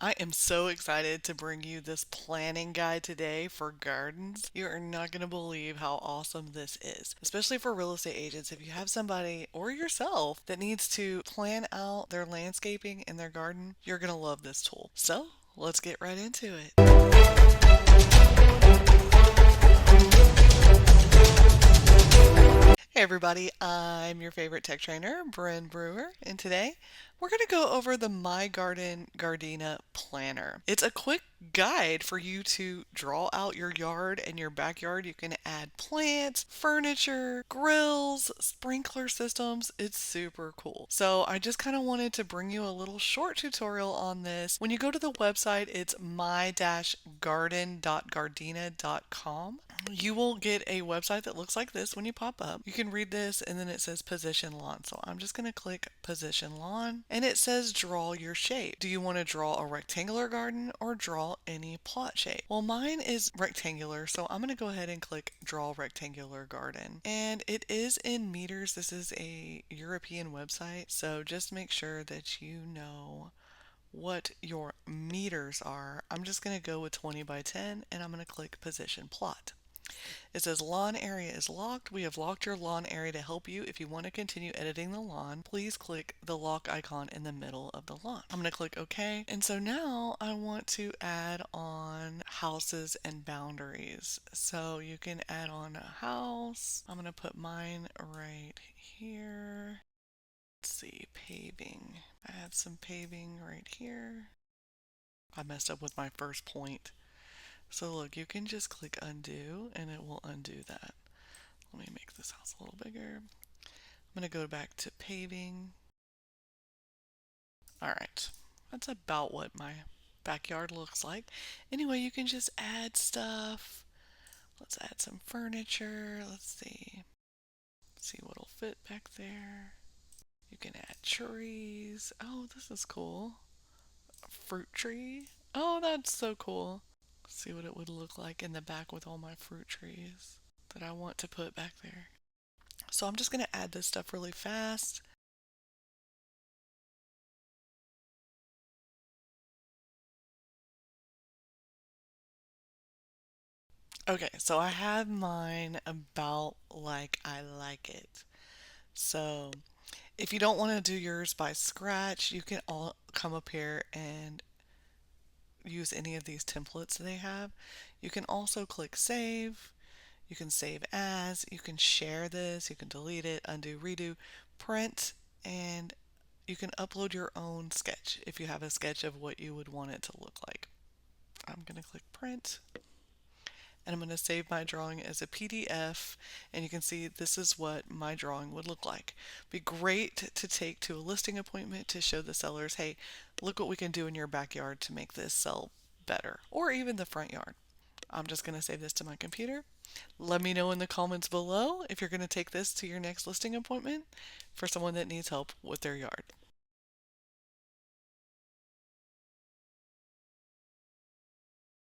I am so excited to bring you this planning guide today for gardens. You are not going to believe how awesome this is, especially for real estate agents. If you have somebody or yourself that needs to plan out their landscaping in their garden, you're going to love this tool. So let's get right into it. Hey everybody, I'm your favorite tech trainer, Bren Brewer, and today we're going to go over the My Garden Gardena Planner. It's a quick guide for you to draw out your yard and your backyard. You can add plants, furniture, grills, sprinkler systems. It's super cool. So I just kind of wanted to bring you a little short tutorial on this. When you go to the website, it's my-garden.gardena.com. You will get a website that looks like this when you pop up. You can read this and then it says position lawn. So I'm just going to click position lawn and it says draw your shape. Do you want to draw a rectangular garden or draw any plot shape? Well, mine is rectangular, so I'm going to go ahead and click draw rectangular garden. And it is in meters. This is a European website, so just make sure that you know what your meters are. I'm just going to go with 20 by 10 and I'm going to click position plot. It says lawn area is locked. We have locked your lawn area to help you. If you want to continue editing the lawn, please click the lock icon in the middle of the lawn. I'm going to click OK. And so now I want to add on houses and boundaries. So you can add on a house. I'm going to put mine right here. Let's see, paving. Add some paving right here. I messed up with my first point. So look, you can just click undo and it will undo that. Let me make this house a little bigger. I'm going to go back to paving. All right, that's about what my backyard looks like. Anyway, you can just add stuff. Let's add some furniture. Let's see. See what'll fit back there. You can add trees. Oh, this is cool. A fruit tree. Oh, that's so cool. See what it would look like in the back with all my fruit trees that I want to put back there. So I'm just going to add this stuff really fast. Okay, so I have mine about like I like it. So if you don't want to do yours by scratch, you can all come up here and use any of these templates they have. You can also click save. You can save as, you can share this, you can delete it, undo, redo, print, and you can upload your own sketch if you have a sketch of what you would want it to look like. I'm going to click print and I'm going to save my drawing as a PDF, and you can see this is what my drawing would look like. Be great to take to a listing appointment to show the sellers, hey, look what we can do in your backyard to make this sell better, or even the front yard. I'm just going to save this to my computer. Let me know in the comments below if you're going to take this to your next listing appointment for someone that needs help with their yard.